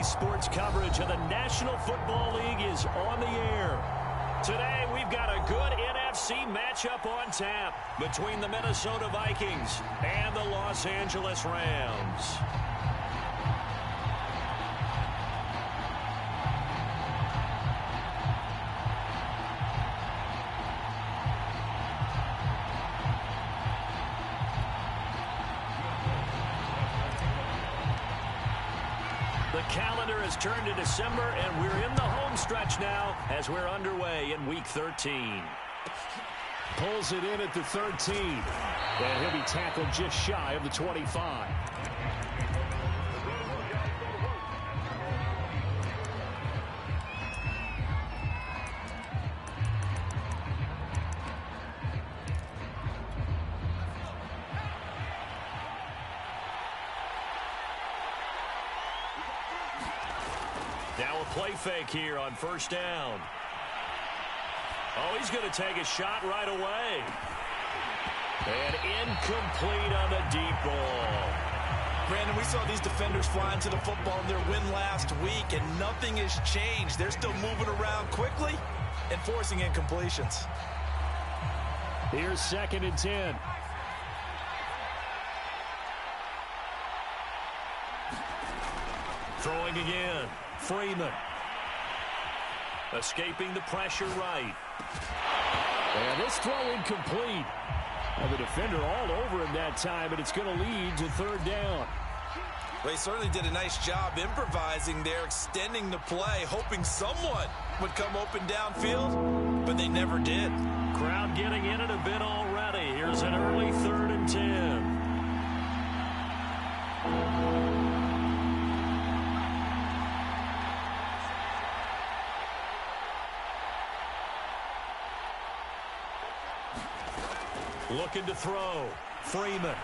Daily sports coverage of the National Football League is on the air. Today, we've got a good NFC matchup on tap between the Minnesota Vikings and the Los Angeles Rams. The calendar has turned to December, and we're in the home stretch now as we're underway in Week 13. Pulls it in at the 13, and he'll be tackled just shy of the 25. Now a play fake here on first down. Oh, he's going to take a shot right away. And incomplete on the deep ball. Brandon, we saw these defenders flying to the football in their win last week, and nothing has changed. They're still moving around quickly and forcing incompletions. Here's 2nd and 10. Throwing again. Freeman. Escaping the pressure right. And this throw incomplete. And the defender all over him that time, and it's going to lead to 3rd down. They certainly did a nice job improvising there, extending the play, hoping someone would come open downfield, but they never did. Crowd getting in it a bit already. Here's an early 3rd and 10. Looking to throw. Freeman.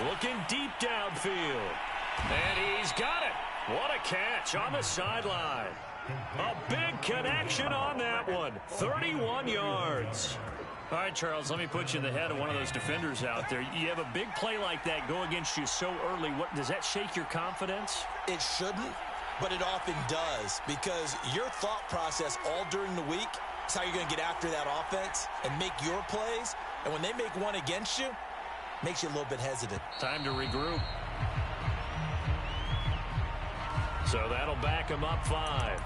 Looking deep downfield. And he's got it. What a catch on the sideline. A big connection on that one. 31 yards. All right, Charles, let me put you in the head of one of those defenders out there. You have a big play like that go against you so early. What does that shake your confidence? It shouldn't, but it often does, because your thought process all during the week is how you're going to get after that offense and make your plays. And when they make one against you, makes you a little bit hesitant. Time to regroup. So that'll back him up 5.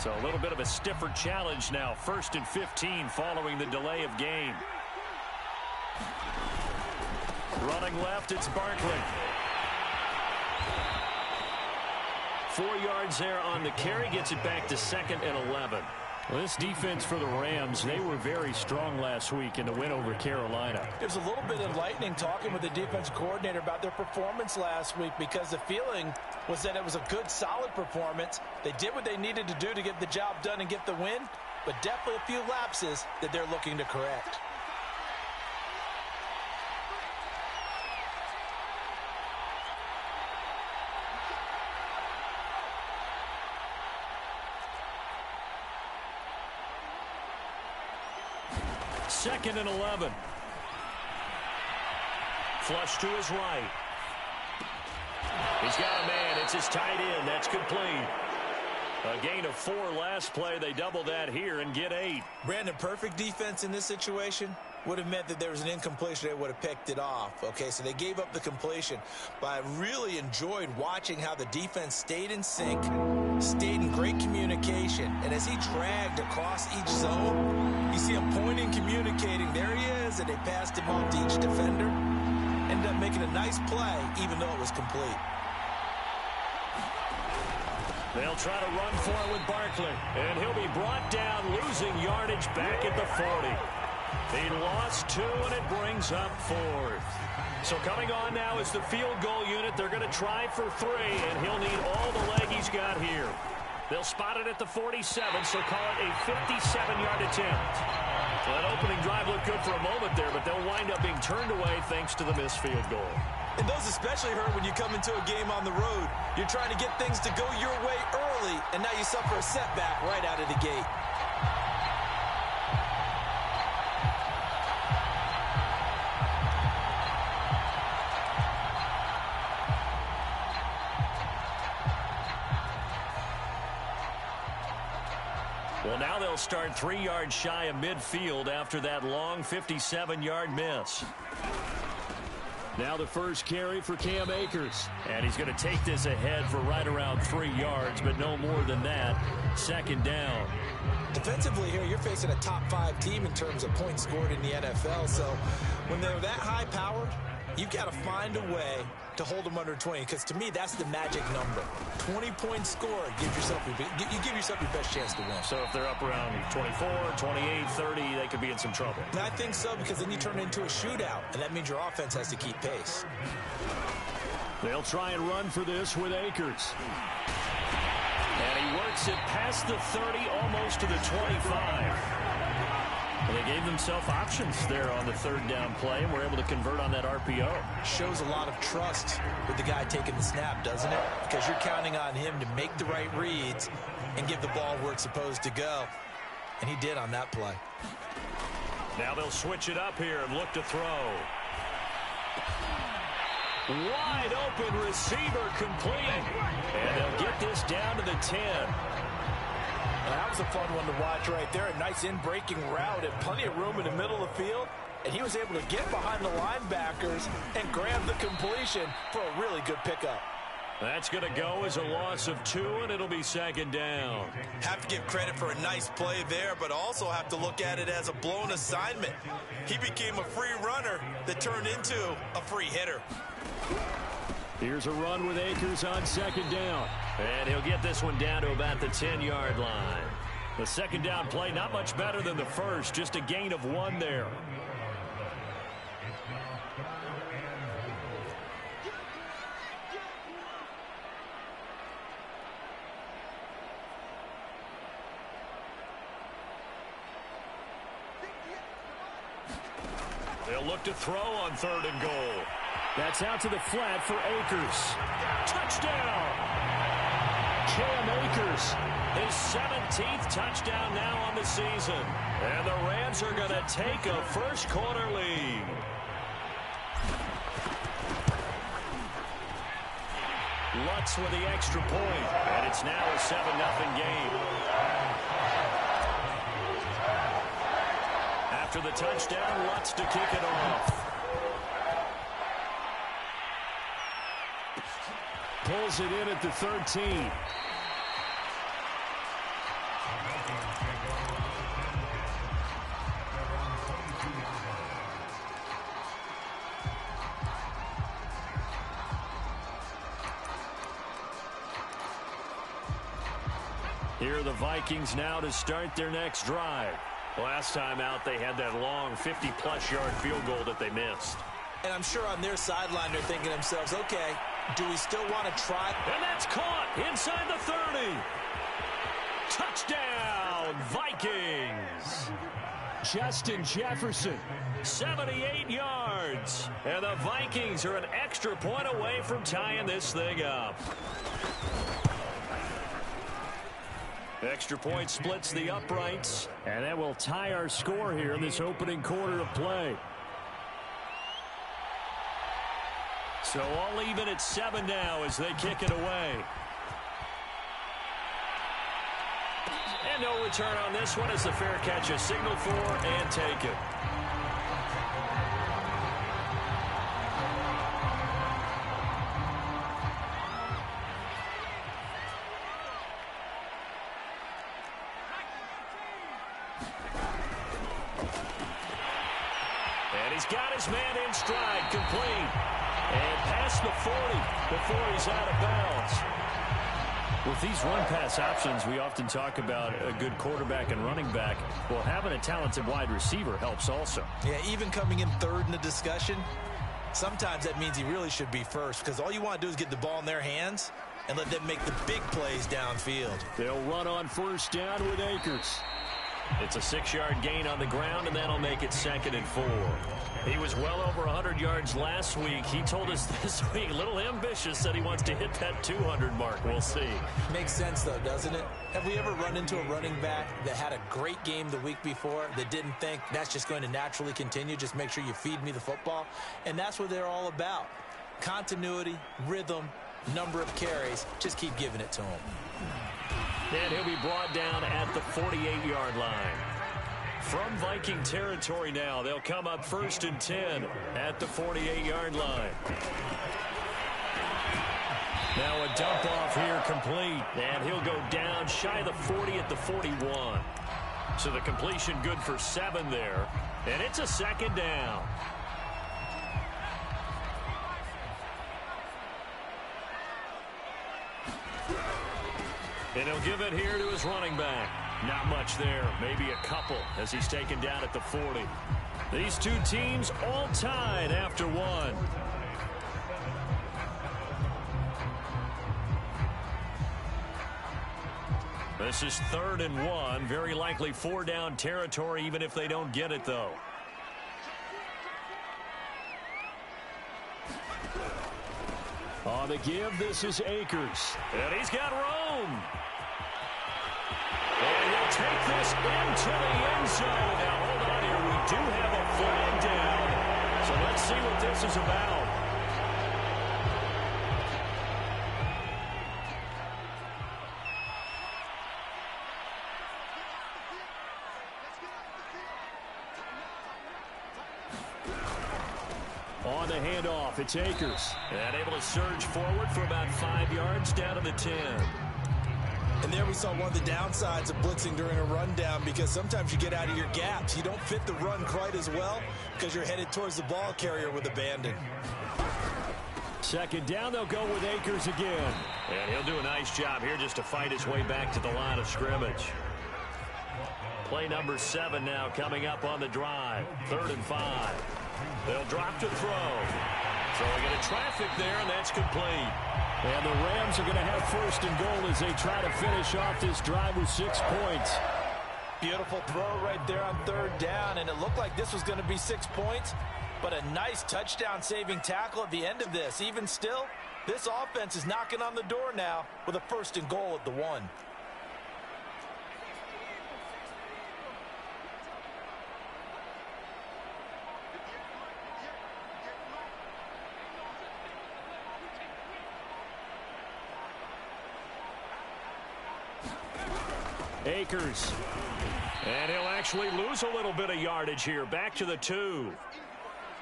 So a little bit of a stiffer challenge now. 1st and 15 following the delay of game. Running left, it's Barkley. 4 yards there on the carry, gets it back to 2nd and 11. Well, this defense for the Rams, they were very strong last week in the win over Carolina. It was a little bit enlightening talking with the defense coordinator about their performance last week, because the feeling was that it was a good, solid performance. They did what they needed to do to get the job done and get the win, but definitely a few lapses that they're looking to correct. Second and 11. Flush to his right. He's got a man. It's his tight end. That's complete. A gain of 4 last play. They double that here and get 8. Brandon, perfect defense in this situation would have meant that there was an incompletion. They would have picked it off. Okay, so they gave up the completion. But I really enjoyed watching how the defense stayed in sync, stayed in great communication. And as he dragged across each zone, you see him pointing, communicating. There he is, and they passed him off to each defender. Ended up making a nice play, even though it was complete. They'll try to run for it with Barkley. And he'll be brought down, losing yardage back at the 40. He lost 2, and it brings up 4th. So coming on now is the field goal unit. They're going to try for 3, and he'll need all the leg he's got here. They'll spot it at the 47, so call it a 57-yard attempt. Well, that opening drive looked good for a moment there, but they'll wind up being turned away thanks to the missed field goal. And those especially hurt when you come into a game on the road. You're trying to get things to go your way early, and now you suffer a setback right out of the gate. Well, now they'll start 3 yards shy of midfield after that long 57-yard miss. Now the first carry for Cam Akers. And he's going to take this ahead for right around 3 yards, but no more than that. Second down. Defensively here, you're facing a top 5 team in terms of points scored in the NFL. So when they're that high-powered, you've got to find a way to hold them under 20, because to me, that's the magic number. 20 points scored, you give yourself your best chance to win. So if they're up around 24, 28, 30, they could be in some trouble. And I think so, because then you turn it into a shootout, and that means your offense has to keep pace. They'll try and run for this with Akers. And he works it past the 30, almost to the 25. Well, they gave themselves options there on the third down play, and were able to convert on that RPO. Shows a lot of trust with the guy taking the snap, doesn't it? Because you're counting on him to make the right reads and give the ball where it's supposed to go. And he did on that play. Now they'll switch it up here and look to throw. Wide open receiver complete. And they'll get this down to the 10. That was a fun one to watch right there. A nice in-breaking route and plenty of room in the middle of the field. And he was able to get behind the linebackers and grab the completion for a really good pickup. That's going to go as a loss of 2, and it'll be second down. Have to give credit for a nice play there, but also have to look at it as a blown assignment. He became a free runner that turned into a free hitter. Here's a run with Akers on second down. And he'll get this one down to about the 10-yard line. The second down play, not much better than the first, just a gain of 1 there. They'll look to throw on 3rd and goal. That's out to the flat for Akers. Touchdown! Cam Akers. His 17th touchdown now on the season. And the Rams are going to take a first-quarter lead. Lutz with the extra point. And it's now a 7-0 game. After the touchdown, Lutz to kick it off. Pulls it in at the 13. Here are the Vikings now to start their next drive. Last time out, they had that long 50-plus yard field goal that they missed. And I'm sure on their sideline they're thinking to themselves, okay, do we still want to try? And that's caught inside the 30. Touchdown, Vikings. Justin Jefferson. 78 yards. And the Vikings are an extra point away from tying this thing up. Extra point splits the uprights. And that will tie our score here in this opening quarter of play. So all even at 7 now as they kick it away. And no return on this one as the fair catch is signaled for and taken. And he's got his man in stride, complete. And past the 40 before he's out of bounds. With these run-pass options, we often talk about a good quarterback and running back. Well, having a talented wide receiver helps also. Yeah, even coming in 3rd in the discussion, sometimes that means he really should be first, because all you want to do is get the ball in their hands and let them make the big plays downfield. They'll run on 1st down with Akers. It's a 6-yard gain on the ground, and that'll make it 2nd and 4. He was well over 100 yards last week. He told us this week, a little ambitious, said he wants to hit that 200 mark. We'll see. Makes sense, though, doesn't it? Have we ever run into a running back that had a great game the week before that didn't think that's just going to naturally continue? Just make sure you feed me the football. And that's what they're all about. Continuity, rhythm, number of carries. Just keep giving it to him. And he'll be brought down at the 48-yard line. From Viking territory now, they'll come up 1st and 10 at the 48-yard line. Now a dump off here complete, and he'll go down shy of the 40 at the 41. So the completion good for 7 there, and it's a 2nd down. And he'll give it here to his running back. Not much there, maybe a couple as he's taken down at the 40. These two teams all tied after 1. This is 3rd and 1. Very likely 4-down territory, even if they don't get it, though. On the give, this is Akers. And he's got room. And he'll take this into the end zone. Now, hold on here. We do have a flag down. So let's see what this is about. On the handoff, it's Akers. And able to surge forward for about 5 yards down to the 10. And there we saw one of the downsides of blitzing during a rundown, because sometimes you get out of your gaps. You don't fit the run quite as well because you're headed towards the ball carrier with abandon. 2nd down, they'll go with Akers again. And he'll do a nice job here just to fight his way back to the line of scrimmage. Play number 7 now coming up on the drive. 3rd and 5. They'll drop to throw. Throwing into traffic there, and that's complete. And the Rams are going to have 1st and goal as they try to finish off this drive with 6 points. Beautiful throw right there on 3rd down, and it looked like this was going to be 6 points, but a nice touchdown-saving tackle at the end of this. Even still, this offense is knocking on the door now with a 1st and goal at the 1. Akers. And he'll actually lose a little bit of yardage here. Back to the 2.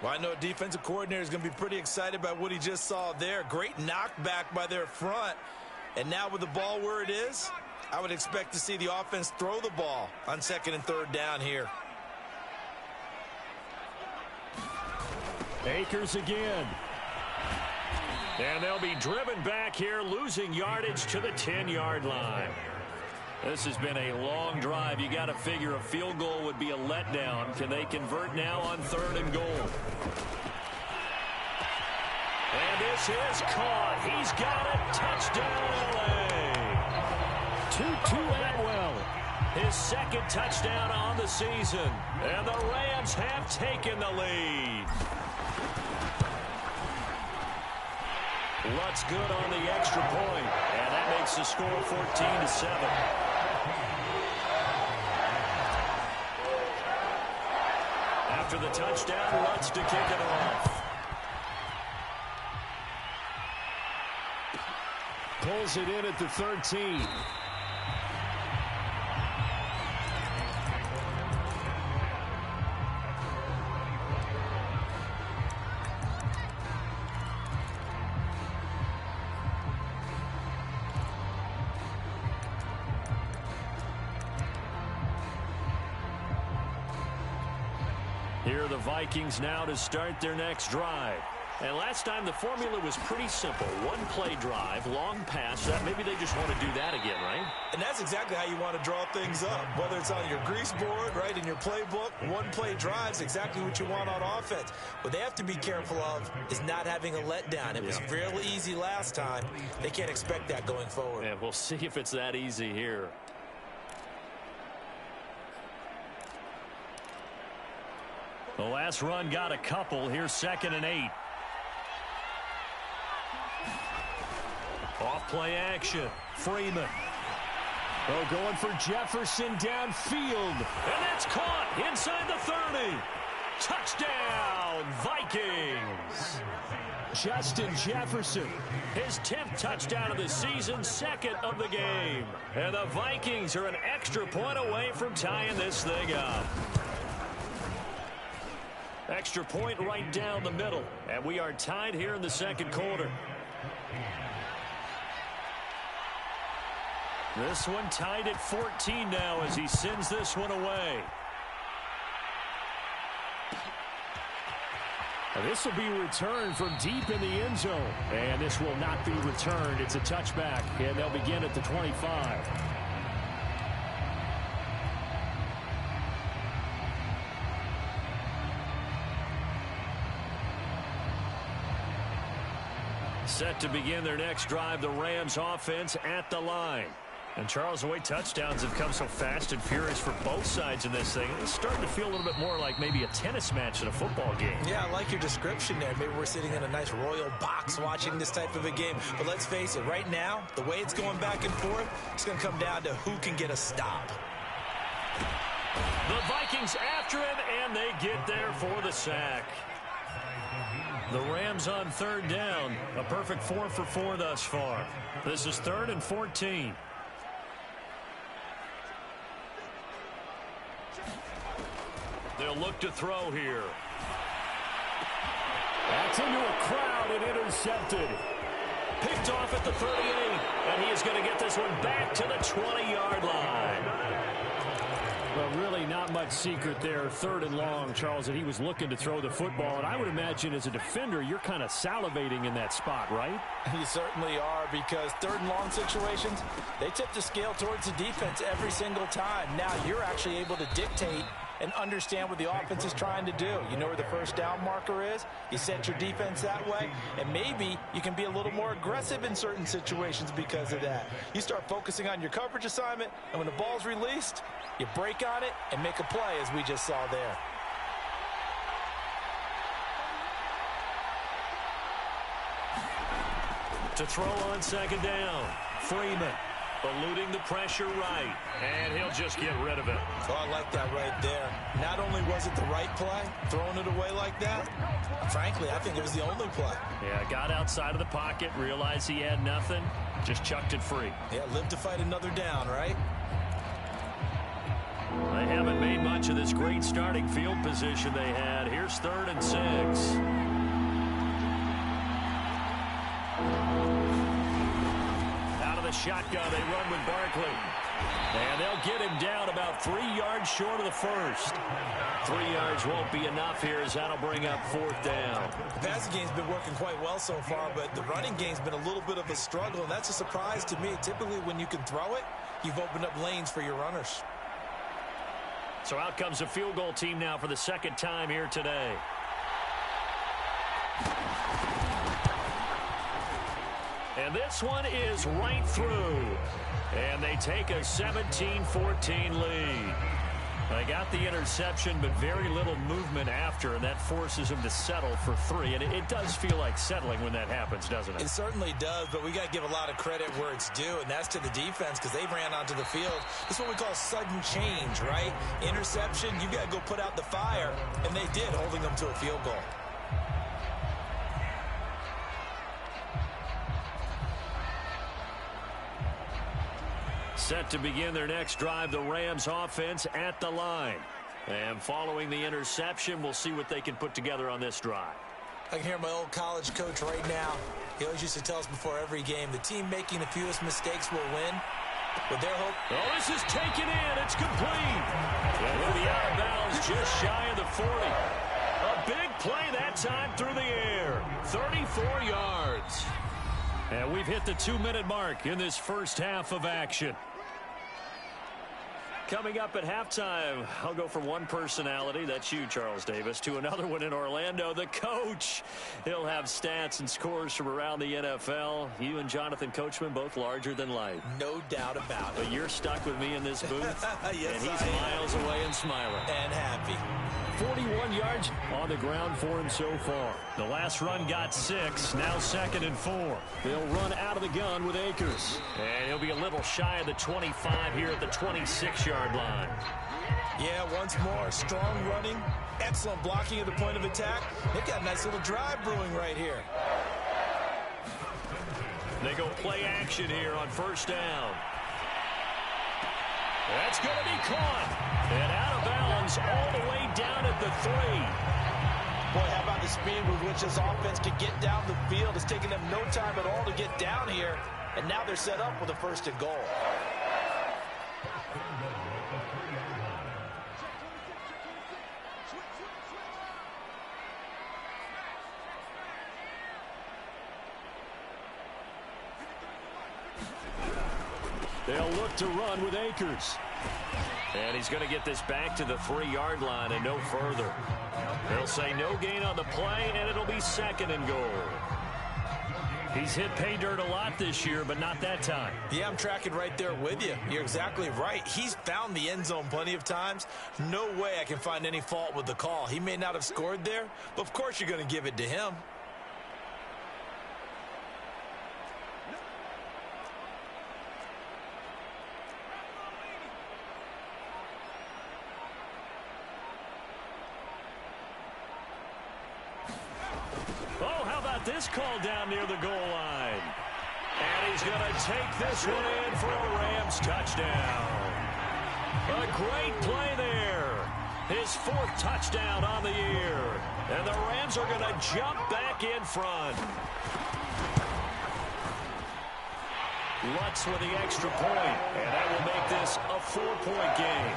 Well, I know a defensive coordinator is going to be pretty excited by what he just saw there. Great knockback by their front. And now with the ball where it is, I would expect to see the offense throw the ball on 2nd and 3rd down here. Akers again. And they'll be driven back here, losing yardage to the 10-yard line. This has been a long drive. You got to figure a field goal would be a letdown. Can they convert now on 3rd and goal? And this is caught. He's got it. Touchdown, LA. Tutu Atwell. His 2nd touchdown on the season. And the Rams have taken the lead. Lutz good on the extra point. And that makes the score 14-7. After the touchdown, Lutz to kick it off. Pulls it in at the 13. Here are the Vikings now to start their next drive. And last time the formula was pretty simple. One play drive, long pass. That maybe they just want to do that again, right? And that's exactly how you want to draw things up. Whether it's on your grease board, right, in your playbook, one play drive's exactly what you want on offense. What they have to be careful of is not having a letdown. It was fairly easy last time. They can't expect that going forward. Yeah, we'll see if it's that easy here. The last run got a couple. Here's 2nd and 8. Off play action. Freeman. Oh, going for Jefferson downfield. And that's caught inside the 30. Touchdown, Vikings! Justin Jefferson. His 10th touchdown of the season, 2nd of the game. And the Vikings are an extra point away from tying this thing up. Extra point right down the middle. And we are tied here in the second quarter. This one tied at 14 now as he sends this one away. This will be returned from deep in the end zone. And this will not be returned. It's a touchback, and they'll begin at the 25. Set to begin their next drive, the Rams offense at the line. And Charles, the way touchdowns have come so fast and furious for both sides in this thing, it's starting to feel a little bit more like maybe a tennis match in a football game. Yeah, I like your description there. Maybe we're sitting in a nice royal box watching this type of a game. But let's face it, right now, the way it's going back and forth, it's going to come down to who can get a stop. The Vikings after him, and they get there for the sack. The Rams on third down. A perfect 4 for 4 thus far. This is 3rd and 14. They'll look to throw here. That's into a crowd and intercepted. Picked off at the 38, and he is going to get this one back to the 20-yard line. Well, really not much secret there. 3rd and long, Charles, and he was looking to throw the football. And I would imagine as a defender, you're kind of salivating in that spot, right? You certainly are, because 3rd and long situations, they tip the scale towards the defense every single time. Now you're actually able to dictate and understand what the offense is trying to do. You know where the first down marker is. You set your defense that way, and maybe you can be a little more aggressive in certain situations because of that. You start focusing on your coverage assignment, and when the ball's released, you break on it and make a play, as we just saw there. To throw on 2nd down, Freeman. Eluding the pressure right, and he'll just get rid of it. Oh, I like that right there. Not only was it the right play, throwing it away like that, frankly, I think it was the only play. Yeah, got outside of the pocket, realized he had nothing, just chucked it free. Yeah, live to fight another down, right? They haven't made much of this great starting field position they had. Here's 3rd and 6. Shotgun, they run with Barkley. And they'll get him down about 3 yards short of the first. 3 yards won't be enough here as that'll bring up 4th down. The passing game's been working quite well so far, but the running game's been a little bit of a struggle, and that's a surprise to me. Typically, when you can throw it, you've opened up lanes for your runners. So out comes a field goal team now for the 2nd time here today. And this one is right through. And they take a 17-14 lead. They got the interception, but very little movement after, and that forces them to settle for 3. And it does feel like settling when that happens, doesn't it? It certainly does, but we got to give a lot of credit where it's due, and that's to the defense, because they ran onto the field. This is what we call sudden change, right? Interception, you got to go put out the fire, and they did, holding them to a field goal. Set to begin their next drive, the Rams offense at the line. And following the interception, we'll see what they can put together on this drive. I can hear my old college coach right now. He always used to tell us before every game, the team making the fewest mistakes will win. With their hope. Oh, this is taken in. It's complete. And with the out of bounds just shy of the 40. A big play that time through the air. 34 yards. And we've hit the 2-minute mark in this first half of action. Coming up at halftime, I'll go from one personality, that's you, Charles Davis, to another one in Orlando, the coach. He'll have stats and scores from around the NFL. You and Jonathan Coachman, both larger than life. No doubt about it. But you're stuck with me in this booth, yes, and he's miles away and smiling. And happy. 41 yards on the ground for him so far. The last run got 6, now 2nd and 4. They'll run out of the gun with Akers. And he'll be a little shy of the 25 here at the 26-yard line. Yeah, once more, strong running, excellent blocking at the point of attack. They've got a nice little drive brewing right here. They go play action here on 1st down. That's going to be caught. And out of bounds all the way down at the 3. Boy, how about the speed with which this offense can get down the field? It's taken them no time at all to get down here. And now they're set up with a 1st and goal. They'll look to run with Akers. And he's going to get this back to the 3-yard line and no further. They'll say no gain on the play, and it'll be 2nd and goal. He's hit pay dirt a lot this year, but not that time. Yeah, I'm tracking right there with you. You're exactly right. He's found the end zone plenty of times. No way I can find any fault with the call. He may not have scored there, but of course you're going to give it to him. This call down near the goal line. And he's going to take this one in for a Rams touchdown. A great play there. His 4th touchdown on the year. And the Rams are going to jump back in front. Lutz with the extra point. And that will make this a 4-point game.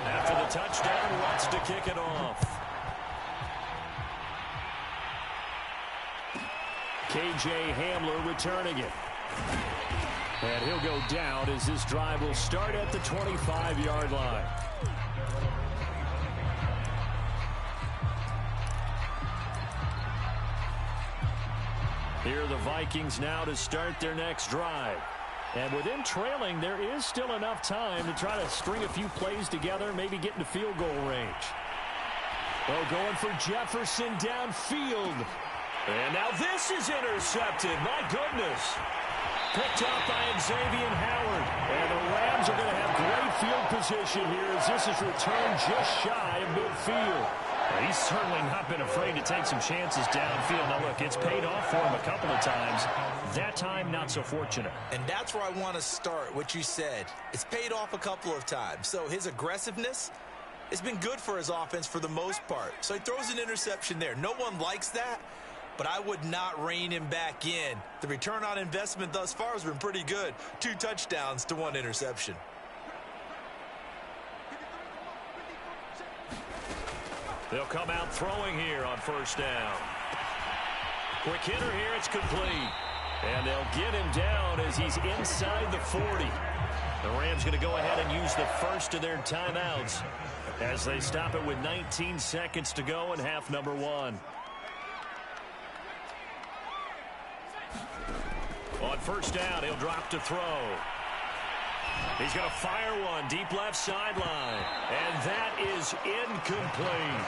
After the touchdown, wants to kick it off. K.J. Hamler returning it. And he'll go down as this drive will start at the 25-yard line. Here are the Vikings now to start their next drive. And with them trailing, there is still enough time to try to string a few plays together, maybe get into field goal range. Oh, going for Jefferson downfield. And now this is intercepted. My goodness. Picked up by Xavier Howard. And the Rams are going to have great field position here as this is returned just shy of midfield. Well, he's certainly not been afraid to take some chances downfield. Now, look, it's paid off for him a couple of times. That time, not so fortunate. And that's where I want to start, what you said. It's paid off a couple of times. So his aggressiveness has been good for his offense for the most part. So he throws an interception there. No one likes that, but I would not rein him back in. The return on investment thus far has been pretty good. 2 touchdowns to 1 interception. They'll come out throwing here on 1st down. Quick hitter here, it's complete. And they'll get him down as he's inside the 40. The Rams going to go ahead and use the first of their timeouts as they stop it with 19 seconds to go in half number 1. On 1st down, he'll drop to throw. He's going to fire one deep left sideline. And that is incomplete.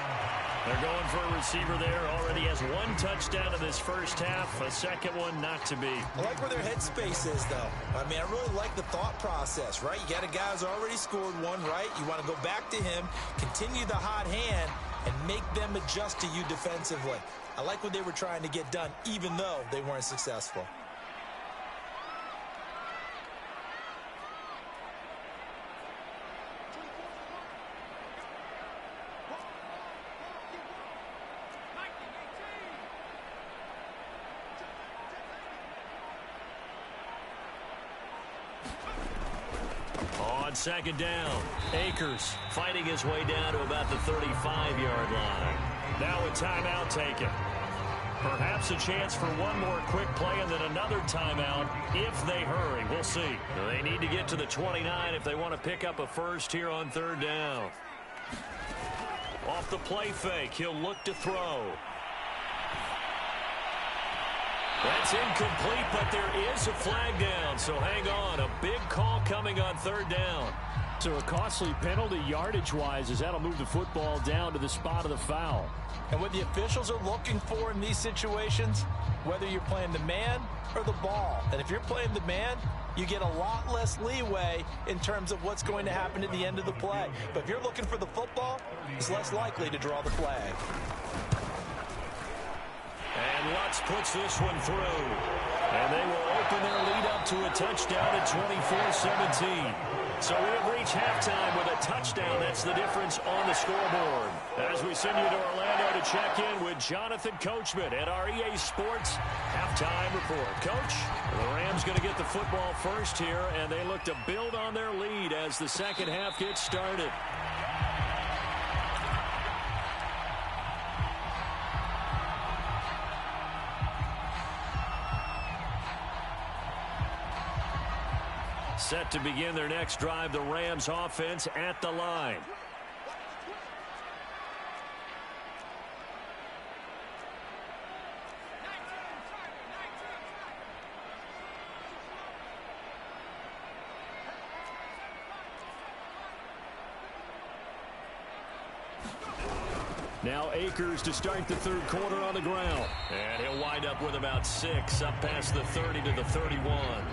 They're going for a receiver there. Already has 1 touchdown in this first half. A second one not to be. I like where their headspace is, though. I mean, I really like the thought process, right? You got a guy who's already scored 1, right? You want to go back to him, continue the hot hand, and make them adjust to you defensively. I like what they were trying to get done, even though they weren't successful. On 2nd down, Akers fighting his way down to about the 35-yard line. Now a timeout taken. Perhaps a chance for one more quick play and then another timeout if they hurry. We'll see. They need to get to the 29 if they want to pick up a first here on 3rd down. Off the play fake, he'll look to throw. That's incomplete, but there is a flag down, so hang on. A big call coming on third down. So a costly penalty yardage-wise as that'll move the football down to the spot of the foul. And what the officials are looking for in these situations, whether you're playing the man or the ball, and if you're playing the man, you get a lot less leeway in terms of what's going to happen at the end of the play. But if you're looking for the football, it's less likely to draw the flag. And Lutz puts this one through. And they will open their lead up to a touchdown at 24-17. So we have reached halftime with a touchdown. That's the difference on the scoreboard. As we send you to Orlando to check in with Jonathan Coachman at our EA Sports halftime report. Coach, the Rams going to get the football first here, and they look to build on their lead as the second half gets started. Set to begin their next drive, the Rams offense at the line. Now Akers to start the third quarter on the ground. And he'll wind up with about 6 up past the 30 to the 31.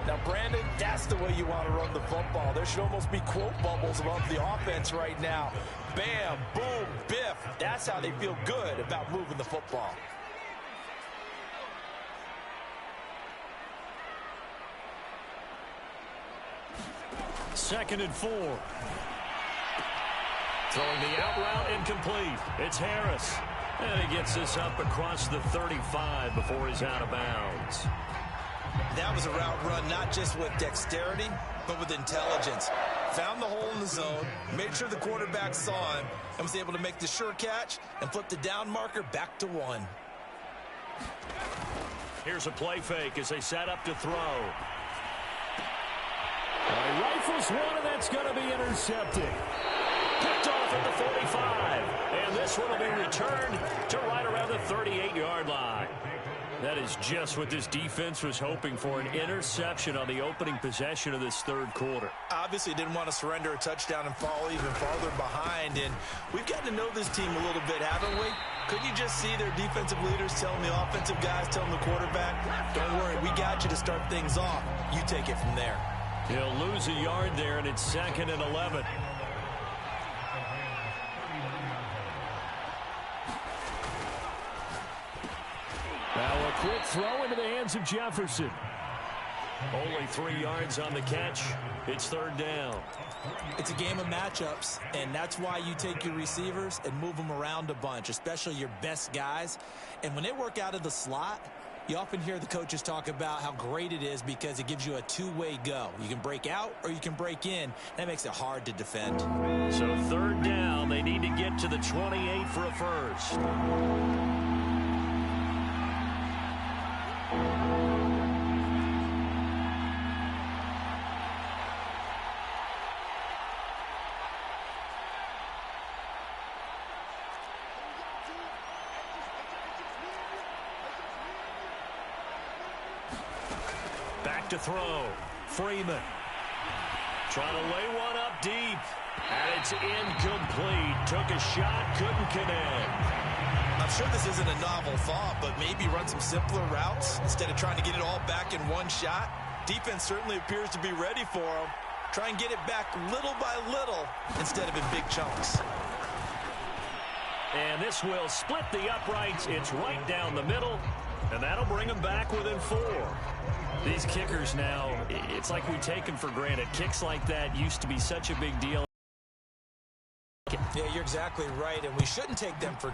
Now, Brandon, that's the way you want to run the football. There should almost be quote bubbles above the offense right now. Bam, boom, biff. That's how they feel good about moving the football. Second and 4. Throwing the out route incomplete. It's Harris. And he gets this up across the 35 before he's out of bounds. That was a route run not just with dexterity, but with intelligence. Found the hole in the zone, made sure the quarterback saw him, and was able to make the sure catch and flip the down marker back to 1. Here's a play fake as they set up to throw. Rifles one, and that's going to be intercepted. Picked off at the 45. And this one will be returned to right around the 38-yard line. That is just what this defense was hoping for, an interception on the opening possession of this third quarter. Obviously didn't want to surrender a touchdown and fall even farther behind, and we've gotten to know this team a little bit, haven't we? Couldn't you just see their defensive leaders telling the offensive guys, telling the quarterback, don't worry, we got you to start things off. You take it from there. He'll lose a yard there, and it's 2nd and 11. Now a quick throw into the hands of Jefferson. Only 3 yards on the catch. It's third down. It's a game of matchups, and that's why you take your receivers and move them around a bunch, especially your best guys. And when they work out of the slot, you often hear the coaches talk about how great it is because it gives you a two-way go. You can break out or you can break in. That makes it hard to defend. So third down, they need to get to the 28 for a first. Back to throw. Freeman. Trying to lay one up deep. And it's incomplete. Took a shot, couldn't connect. I'm sure this isn't a novel thought, but maybe run some simpler routes instead of trying to get it all back in one shot. Defense certainly appears to be ready for them. Try and get it back little by little instead of in big chunks. And this will split the uprights. It's right down the middle, and that'll bring them back within 4. These kickers now, it's like we take them for granted. Kicks like that used to be such a big deal. Yeah, you're exactly right, and we shouldn't take them for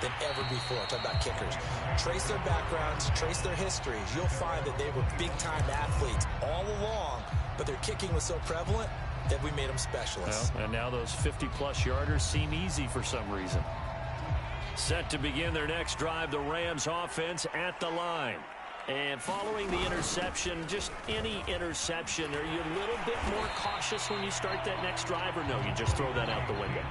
than ever before. Talk about kickers. Trace their backgrounds, trace their histories. You'll find that they were big-time athletes all along, but their kicking was so prevalent that we made them specialists. Well, and now those 50-plus yarders seem easy for some reason. Set to begin their next drive, the Rams offense at the line. And following the interception, just any interception, are you a little bit more cautious when you start that next drive, or no, you just throw that out the window?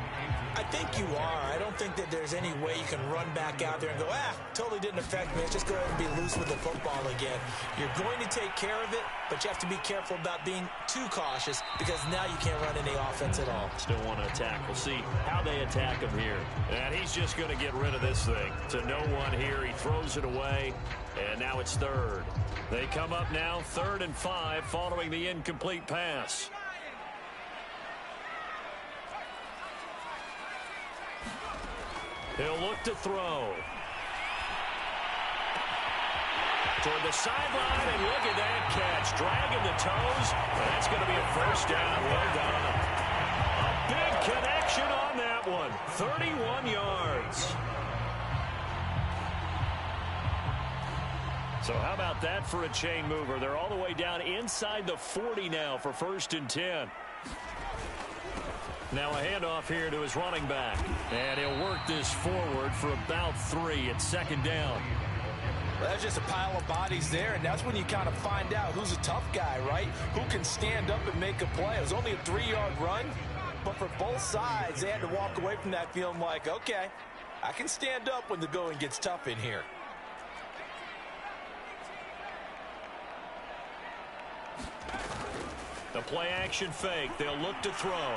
I think you are. I don't think that there's any way you can run back out there and go, totally didn't affect me. Let's just go ahead and be loose with the football again. You're going to take care of it, but you have to be careful about being too cautious because now you can't run any offense at all. Still want to attack. We'll see how they attack him here. And he's just going to get rid of this thing. To no one here. He throws it away, and now it's third. They come up now 3rd and 5 following the incomplete pass. He'll look to throw. Toward the sideline, and look at that catch. Dragging the toes. That's going to be a first down. Well done. A big connection on that one. 31 yards. So how about that for a chain mover? They're all the way down inside the 40 now for 1st and 10. Now a handoff here to his running back. And he'll work this forward for about 3 at 2nd down. Well, that's just a pile of bodies there, and that's when you kind of find out who's a tough guy, right? Who can stand up and make a play. It was only a 3-yard run, but for both sides, they had to walk away from that feeling like, okay, I can stand up when the going gets tough in here. The play action fake. They'll look to throw.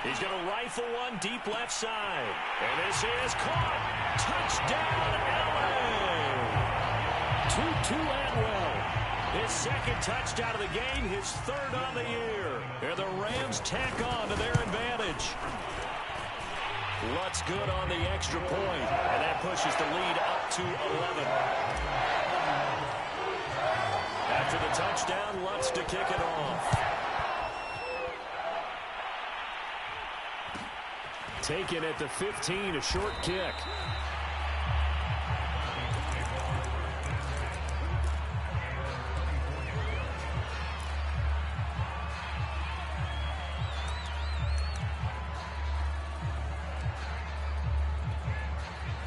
He's going to rifle one deep left side. And this is caught. Touchdown, LA. Tutu Atwell. His 2nd touchdown of the game, his 3rd on the year. And the Rams tack on to their advantage. Lutz good on the extra point. And that pushes the lead up to 11. After the touchdown, Lutz to kick it off. Taken at the 15, a short kick.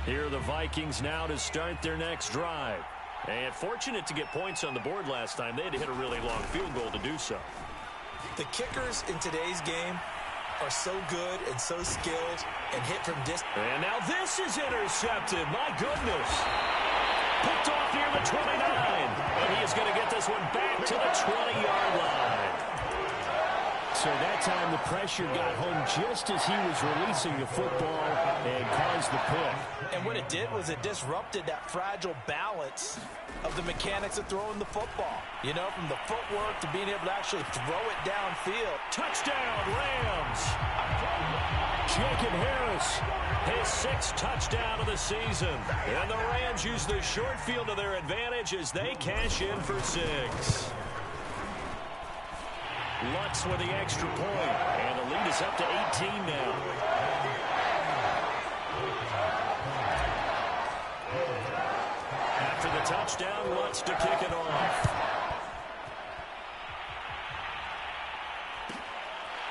Here are the Vikings now to start their next drive. And fortunate to get points on the board last time. They had to hit a really long field goal to do so. The kickers in today's game are so good and so skilled and hit from distance. And now this is intercepted. My goodness. Picked off near the 29. And he is going to get this one back to the 20-yard line. So that time the pressure got home just as he was releasing the football and caused the pick. And what it did was it disrupted that fragile balance of the mechanics of throwing the football. You know, from the footwork to being able to actually throw it downfield. Touchdown, Rams. Jacob Harris, his 6th touchdown of the season. And the Rams use the short field to their advantage as they cash in for 6. Lutz with the extra point. And the lead is up to 18 now. After the touchdown, Lutz to kick it off.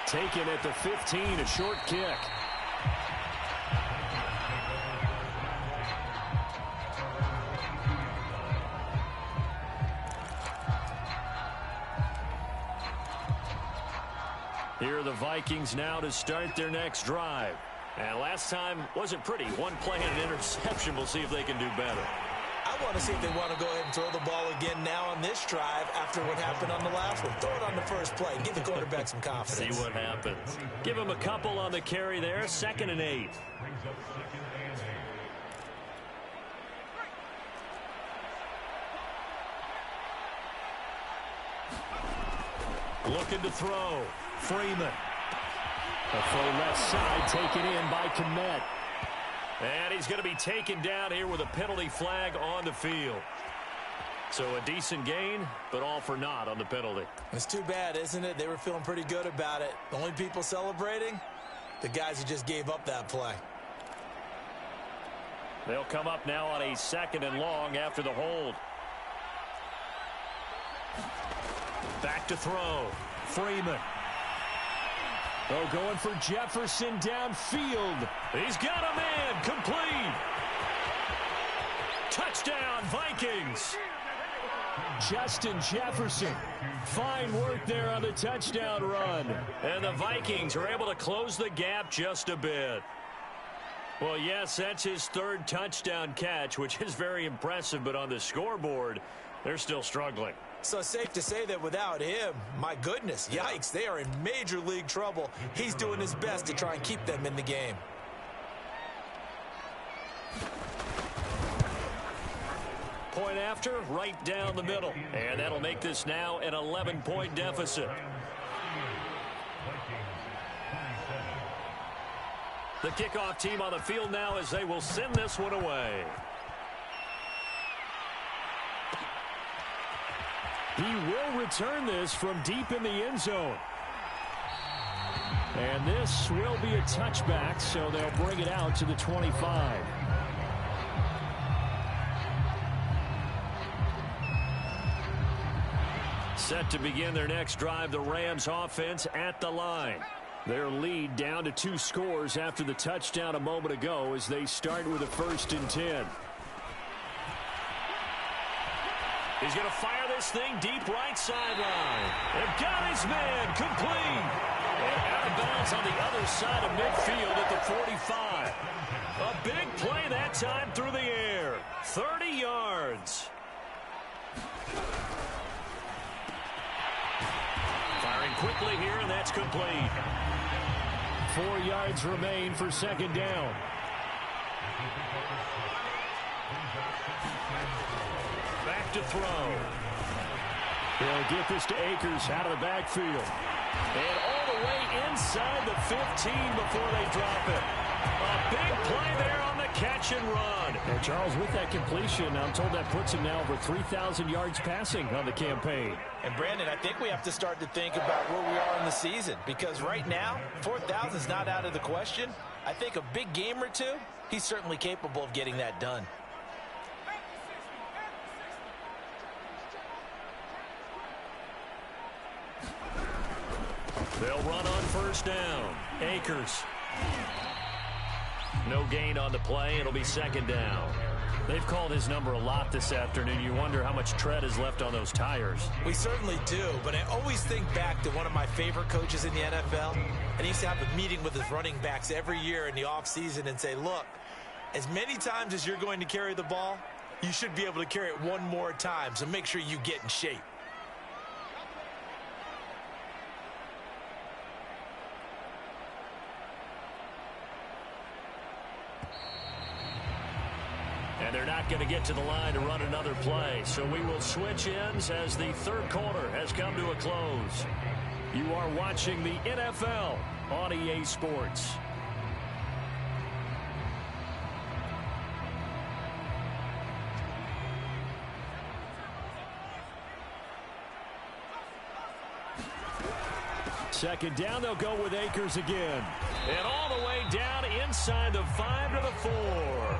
Taken at the 15, a short kick. Here are the Vikings now to start their next drive. And last time wasn't pretty. One play and an interception. We'll see if they can do better. I want to see if they want to go ahead and throw the ball again now on this drive after what happened on the last one. Throw it on the first play. Give the quarterback some confidence. See what happens. Give him a couple on the carry there. 2nd and 8. Looking to throw. Freeman. A full left side taken in by Kmet. And he's going to be taken down here with a penalty flag on the field. So a decent gain, but all for naught on the penalty. It's too bad, isn't it? They were feeling pretty good about it. The only people celebrating, the guys who just gave up that play. They'll come up now on a 2nd and long after the hold. Back to throw. Freeman. Oh, going for Jefferson downfield. He's got a man complete. Touchdown, Vikings. Justin Jefferson. Fine work there on the touchdown run. And the Vikings are able to close the gap just a bit. Well, yes, that's his third touchdown catch, which is very impressive, but on the scoreboard, they're still struggling. So safe to say that without him, my goodness, yikes, they are in major league trouble. He's doing his best to try and keep them in the game. Point after, right down the middle. And that'll make this now an 11-point deficit. The kickoff team on the field now as they will send this one away. He will return this from deep in the end zone. And this will be a touchback, so they'll bring it out to the 25. Set to begin their next drive, the Rams offense at the line. Their lead down to 2 scores after the touchdown a moment ago as they start with a 1st and 10. He's going to fire this thing deep right sideline. They've got his man complete. And out of bounds on the other side of midfield at the 45. A big play that time through the air. 30 yards. Firing quickly here, and that's complete. 4 yards remain for 2nd down. Back to throw. They'll get this to Akers out of the backfield. And all the way inside the 15 before they drop it. A big play there on the catch and run. And Charles, with that completion, I'm told that puts him now over 3,000 yards passing on the campaign. And Brandon, I think we have to start to think about where we are in the season, because right now, 4,000 is not out of the question. I think a big game or two, he's certainly capable of getting that done. They'll run on 1st down. Akers. No gain on the play. It'll be 2nd down. They've called his number a lot this afternoon. You wonder how much tread is left on those tires. We certainly do, but I always think back to one of my favorite coaches in the NFL, and he used to have a meeting with his running backs every year in the offseason and say, look, as many times as you're going to carry the ball, you should be able to carry it one more time, so make sure you get in shape. And they're not going to get to the line to run another play. So we will switch ends as the 3rd quarter has come to a close. You are watching the NFL on EA Sports. Second down, they'll go with Akers again. And all the way down inside the 5 to the 4.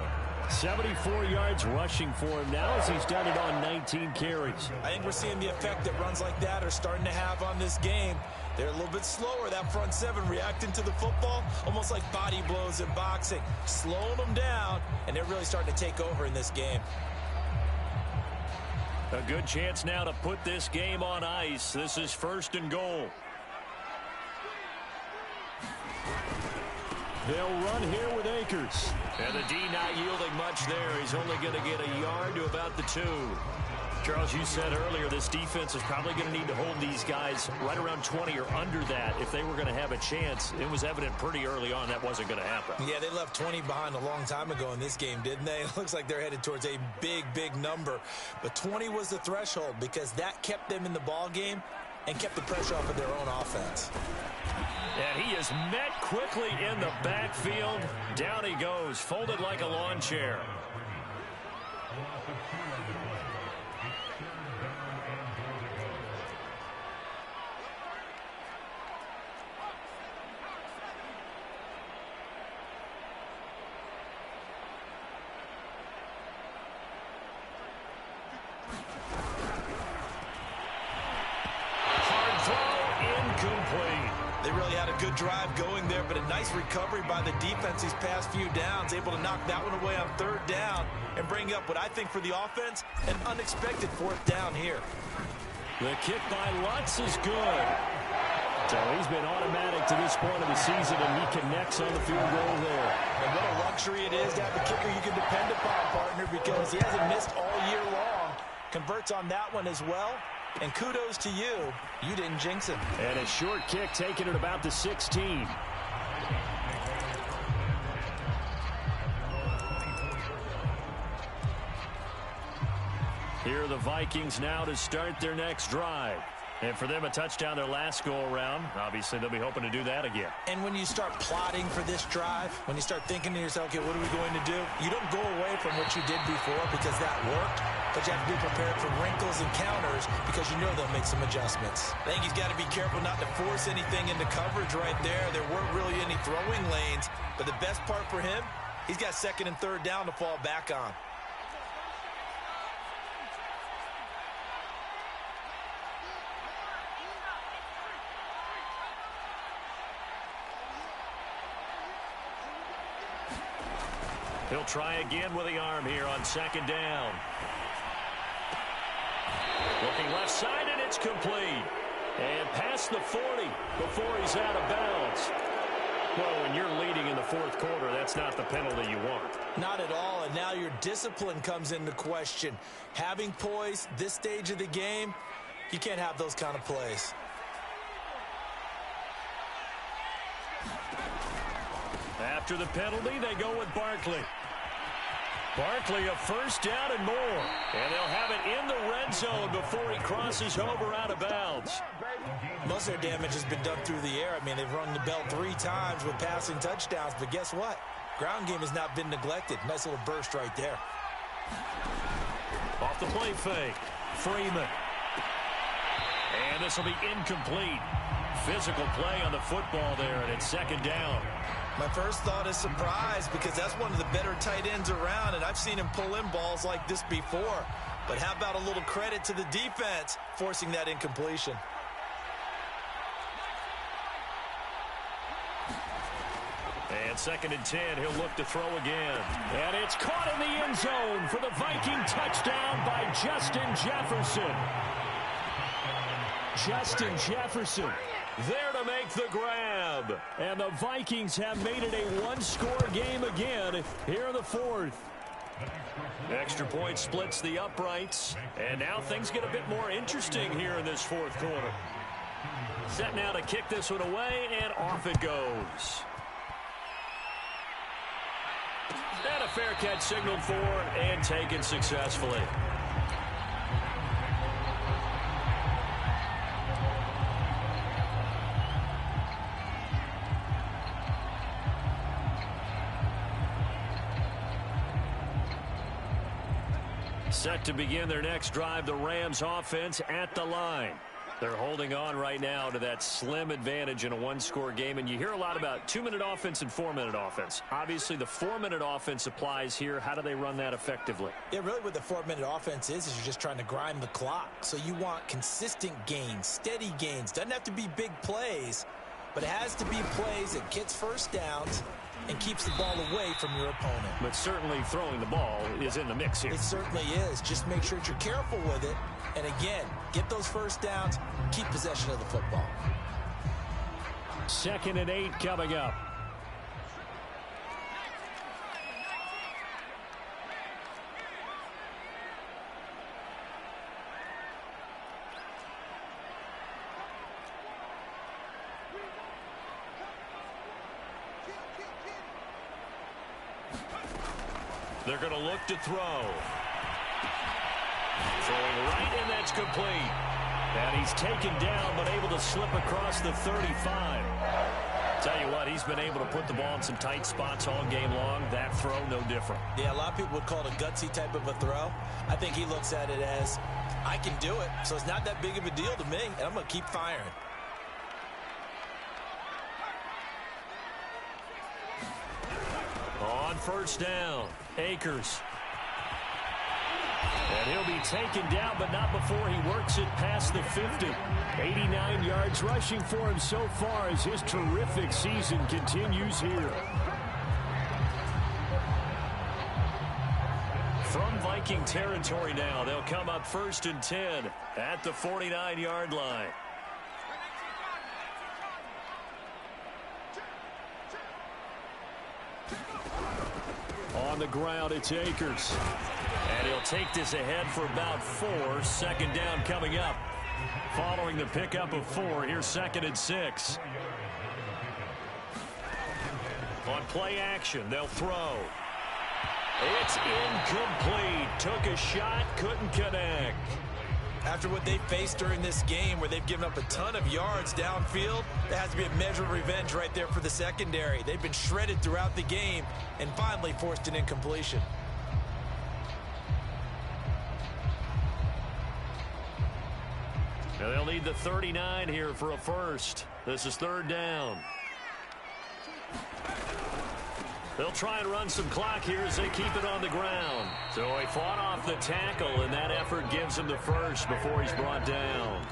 74 yards rushing for him now as he's done it on 19 carries. I think we're seeing the effect that runs like that are starting to have on this game. They're a little bit slower, that front 7 reacting to the football, almost like body blows in boxing, slowing them down, and they're really starting to take over in this game. A good chance now to put this game on ice. This is 1st and goal. They'll run here with Akers. And the D not yielding much there. He's only going to get a yard to about the 2. Charles, you said earlier this defense is probably going to need to hold these guys right around 20 or under that if they were going to have a chance. It was evident pretty early on that wasn't going to happen. Yeah, they left 20 behind a long time ago in this game, didn't they? It looks like they're headed towards a big, big number. But 20 was the threshold because that kept them in the ball game and kept the pressure off of their own offense. And he is met quickly in the backfield. Down he goes, folded like a lawn chair. drive going there, but a nice recovery by the defense these past few downs, able to knock that one away on third down and bring up what I think for the offense, an unexpected fourth down here. The kick by Lutz is good. So he's been automatic to this point of the season, and he connects on the field goal there. And what a luxury it is to have a kicker you can depend upon, partner, because he hasn't missed all year long. Converts on that one as well. And kudos to you. You didn't jinx him. And a short kick taken at about the 16. Here are the Vikings now to start their next drive. And for them, a touchdown their last go-around. Obviously, they'll be hoping to do that again. And when you start plotting for this drive, when you start thinking to yourself, okay, what are we going to do? You don't go away from what you did before because that worked, but you have to be prepared for wrinkles and counters because you know they'll make some adjustments. I think he's got to be careful not to force anything into coverage right there. There weren't really any throwing lanes, but the best part for him, he's got second and third down to fall back on. He'll try again with the arm here on second down. Looking left side, and it's complete. And past the 40 before he's out of bounds. Well, when you're leading in the fourth quarter, that's not the penalty you want. Not at all, and now your discipline comes into question. Having poise this stage of the game, you can't have those kind of plays. After the penalty, they go with Barkley. Barkley a first down and more. And they'll have it in the red zone before he crosses over out of bounds. Most of their damage has been done through the air. I mean, they've rung the bell 3 times with passing touchdowns, but guess what? Ground game has not been neglected. Nice little burst right there. Off the play fake. Freeman. And this will be incomplete. Physical play on the football there, and it's second down. My first thought is surprise because that's one of the better tight ends around, and I've seen him pull in balls like this before. But how about a little credit to the defense forcing that incompletion? And second and 10, he'll look to throw again. And it's caught in the end zone for the Viking touchdown by Justin Jefferson. Justin Jefferson there to make the grab. And the Vikings have made it a one-score game again here in the fourth. Extra point splits the uprights. And now things get a bit more interesting here in this fourth quarter. Set now to kick this one away, and off it goes. And a fair catch signaled for and taken successfully. Set to begin their next drive, the Rams offense at the line. They're holding on right now to that slim advantage in a one-score game, and you hear a lot about 2-minute offense and 4-minute offense. Obviously, the 4-minute offense applies here. How do they run that effectively? Yeah, really what the 4-minute offense is you're just trying to grind the clock. So you want consistent gains, steady gains. Doesn't have to be big plays, but it has to be plays that gets first downs and keeps the ball away from your opponent. But certainly throwing the ball is in the mix here. It certainly is. Just make sure that you're careful with it. And again, get those first downs, keep possession of the football. 2nd and 8 coming up. They're going to look to throw. Throwing right, and that's complete. And he's taken down, but able to slip across the 35. Tell you what, he's been able to put the ball in some tight spots all game long. That throw, no different. Yeah, a lot of people would call it a gutsy type of a throw. I think he looks at it as, I can do it, so it's not that big of a deal to me, and I'm going to keep firing. On first down, Akers. And he'll be taken down, but not before he works it past the 50. 89 yards rushing for him so far as his terrific season continues here. From Viking territory now, they'll come up 1st and 10 at the 49-yard line. On the ground, it's Akers. And he'll take this ahead for about 4. 2nd down coming up. Following the pickup of 4, here's 2nd and 6. On play action, they'll throw. It's incomplete. Took a shot, couldn't connect. After what they faced during this game where they've given up a ton of yards downfield, there has to be a measure of revenge right there for the secondary. They've been shredded throughout the game and finally forced an incompletion. Now they'll need the 39 here for a first. This is 3rd down. They'll try and run some clock here as they keep it on the ground. So he fought off the tackle, and that effort gives him the first before he's brought down.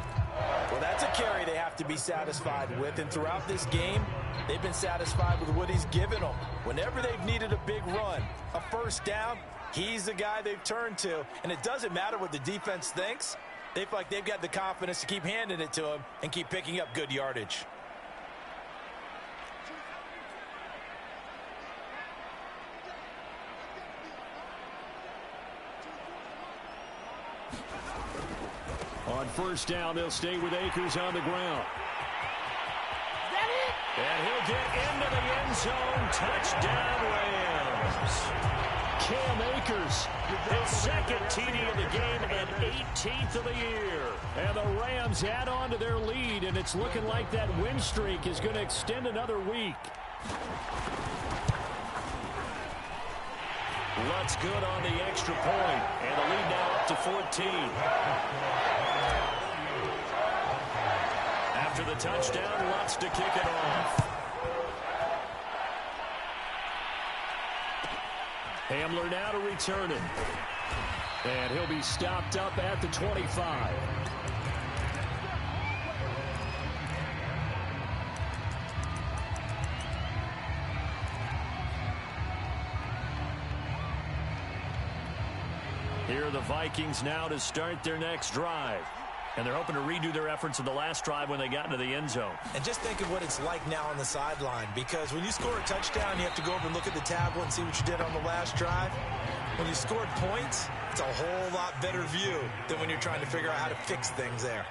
Well, that's a carry they have to be satisfied with. And throughout this game, they've been satisfied with what he's given them. Whenever they've needed a big run, a first down, he's the guy they've turned to. And it doesn't matter what the defense thinks. They feel like they've got the confidence to keep handing it to him and keep picking up good yardage. On 1st down, they'll stay with Akers on the ground. And he'll get into the end zone. Touchdown, Rams. Cam Akers, his 2nd TD of the game and 18th of the year. And the Rams add on to their lead, and it's looking like that win streak is going to extend another week. Lutz good on the extra point, and the lead now up to 14. After the touchdown, Lutz to kick it off. Hamler now to return it. And he'll be stopped up at the 25. Here are the Vikings now to start their next drive. And they're hoping to redo their efforts in the last drive when they got into the end zone. And just think of what it's like now on the sideline, because when you score a touchdown, you have to go over and look at the tablet and see what you did on the last drive. When you scored points, it's a whole lot better view than when you're trying to figure out how to fix things there.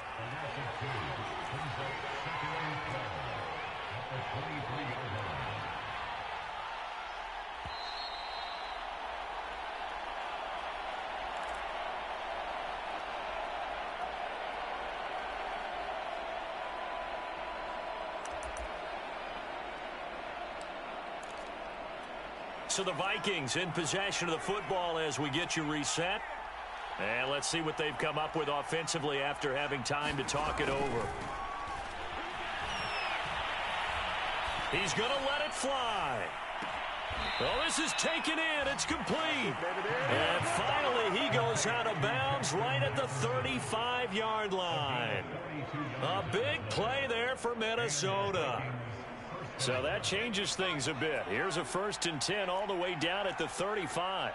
So the Vikings in possession of the football as we get you reset. And let's see what they've come up with offensively after having time to talk it over. He's going to let it fly. Well, this is taken in. It's complete. And finally, he goes out of bounds right at the 35-yard line. A big play there for Minnesota. So that changes things a bit. Here's a 1st and 10 all the way down at the 35.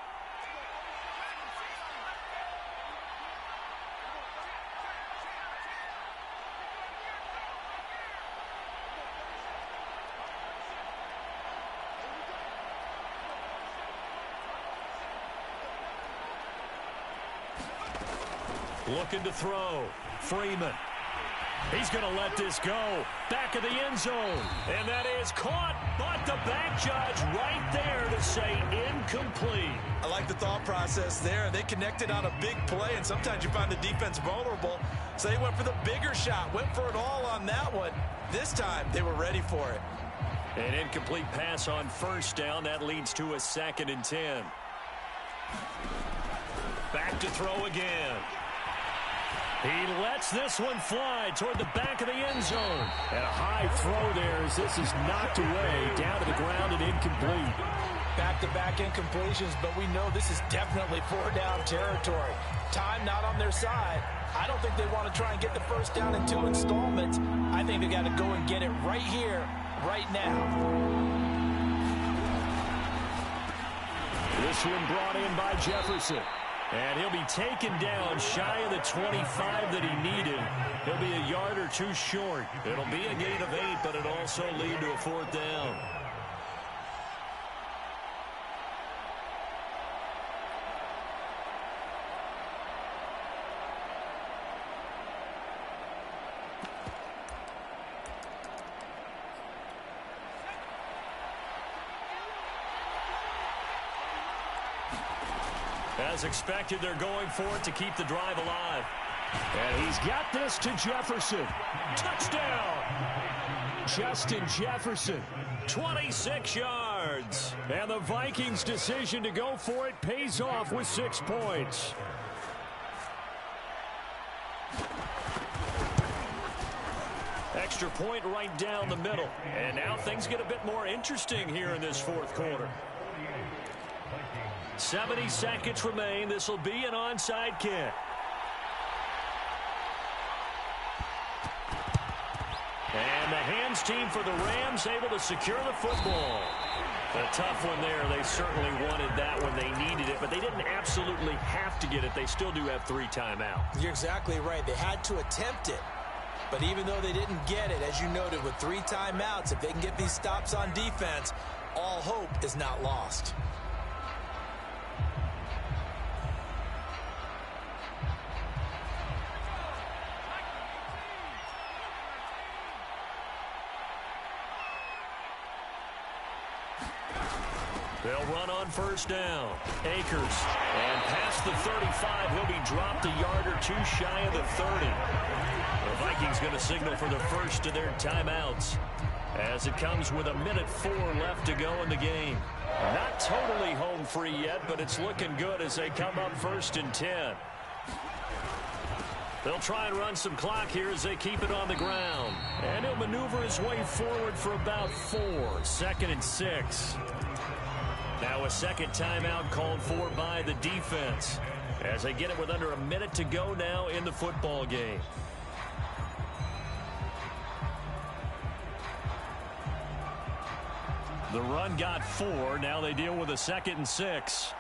Looking to throw. Freeman. He's going to let this go. Back of the end zone. And that is caught. But the back judge right there to say incomplete. I like the thought process there. They connected on a big play, and sometimes you find the defense vulnerable. So they went for the bigger shot. Went for it all on that one. This time, they were ready for it. An incomplete pass on 1st down. That leads to a 2nd and 10. Back to throw again. He lets this one fly toward the back of the end zone. And a high throw there as this is knocked away down to the ground and incomplete. Back back-to-back incompletions, but we know this is definitely four-down territory. Time not on their side. I don't think they want to try and get the first down in 2 installments. I think they got to go and get it right here, right now. This one brought in by Jefferson. And he'll be taken down shy of the 25 that he needed. He'll be a yard or two short. It'll be a gain of 8, but it'll also lead to a 4th down. As expected, they're going for it to keep the drive alive. And he's got this to Jefferson. Touchdown! Justin Jefferson. 26 yards. And the Vikings' decision to go for it pays off with 6 points. Extra point right down the middle. And now things get a bit more interesting here in this 4th quarter. 70 seconds remain. This will be an onside kick. And the hands team for the Rams able to secure the football. A tough one there. They certainly wanted that when they needed it, but they didn't absolutely have to get it. They still do have 3 timeouts. You're exactly right. They had to attempt it. But even though they didn't get it, as you noted, with 3 timeouts, if they can get these stops on defense, all hope is not lost. They'll run on 1st down. Akers. And past the 35, he'll be dropped a yard or 2 shy of the 30. The Vikings going to signal for the first of their timeouts as it comes with 1:04 left to go in the game. Not totally home free yet, but it's looking good as they come up 1st and 10. They'll try and run some clock here as they keep it on the ground. And he'll maneuver his way forward for about 4. 2nd and 6. Now a second timeout called for by the defense as they get it with under a minute to go now in the football game. The run got 4. Now they deal with a 2nd and 6.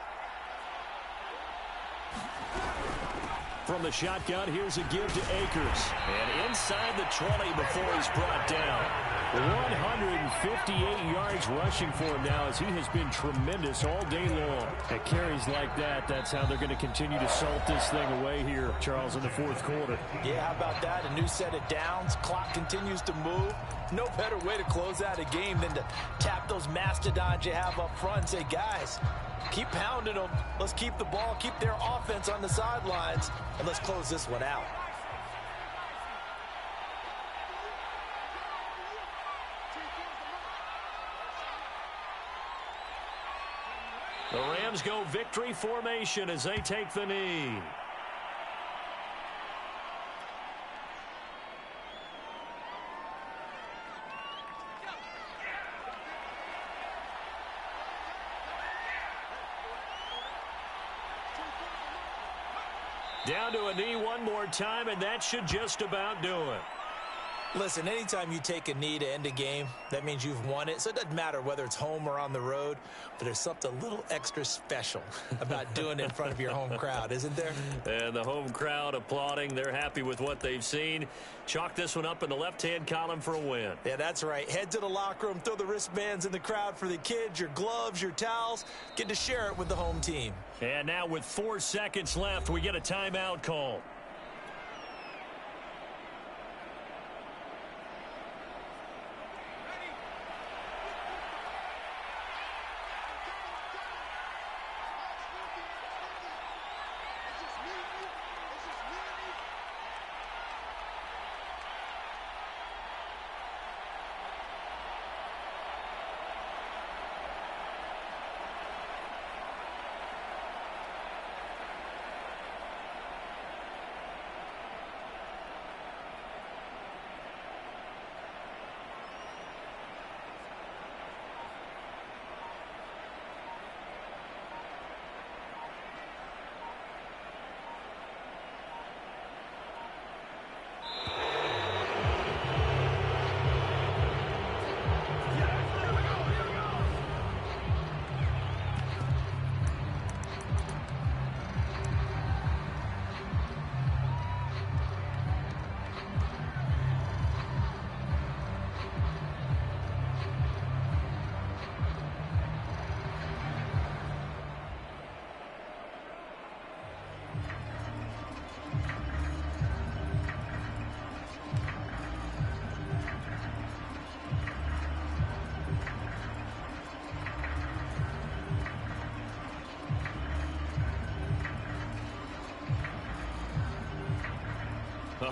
From the shotgun, here's a give to Akers. And inside the 20 before he's brought down. 158 yards rushing for him now as he has been tremendous all day long. At carries like that, that's how they're going to continue to salt this thing away here, Charles, in the 4th quarter. Yeah, how about that? A new set of downs. Clock continues to move. No better way to close out a game than to tap those mastodons you have up front and say, guys, keep pounding them. Let's keep the ball, keep their offense on the sidelines, and let's close this one out. The Rams go victory formation as they take the knee. Down to a knee one more time, and that should just about do it. Listen, anytime you take a knee to end a game, that means you've won it. So it doesn't matter whether it's home or on the road, but there's something a little extra special about doing it in front of your home crowd, isn't there? And the home crowd applauding. They're happy with what they've seen. Chalk this one up in the left-hand column for a win. Yeah, that's right. Head to the locker room, throw the wristbands in the crowd for the kids, your gloves, your towels. Get to share it with the home team. And now with 4 seconds left, we get a timeout call.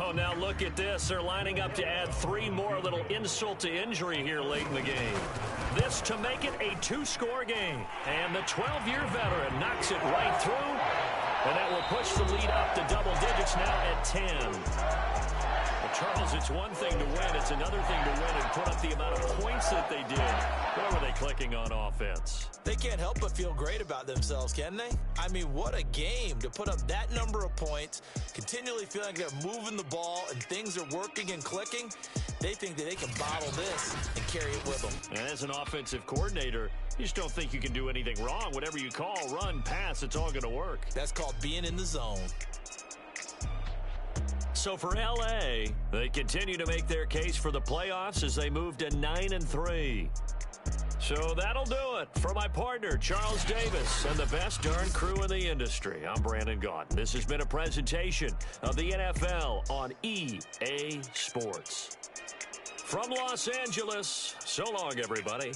Oh, now look at this. They're lining up to add 3 more, a little insult to injury here late in the game. This to make it a 2-score game. And the 12-year veteran knocks it right through. And that will push the lead up to double digits now at 10. Well, Charles, it's one thing to win. It's another thing to win and put up the amount of points that they did. Where were they clicking on offense? They can't help but feel great about themselves, can they? I mean, what a game to put up that number of points, continually feeling like they're moving the ball and things are working and clicking. They think that they can bottle this and carry it with them. And as an offensive coordinator, you just don't think you can do anything wrong. Whatever you call, run, pass, it's all going to work. That's called being in the zone. So for L.A., they continue to make their case for the playoffs as they move to 9-3. So that'll do it for my partner, Charles Davis, and the best darn crew in the industry. I'm Brandon Gaudin. This has been a presentation of the NFL on EA Sports. From Los Angeles, so long, everybody.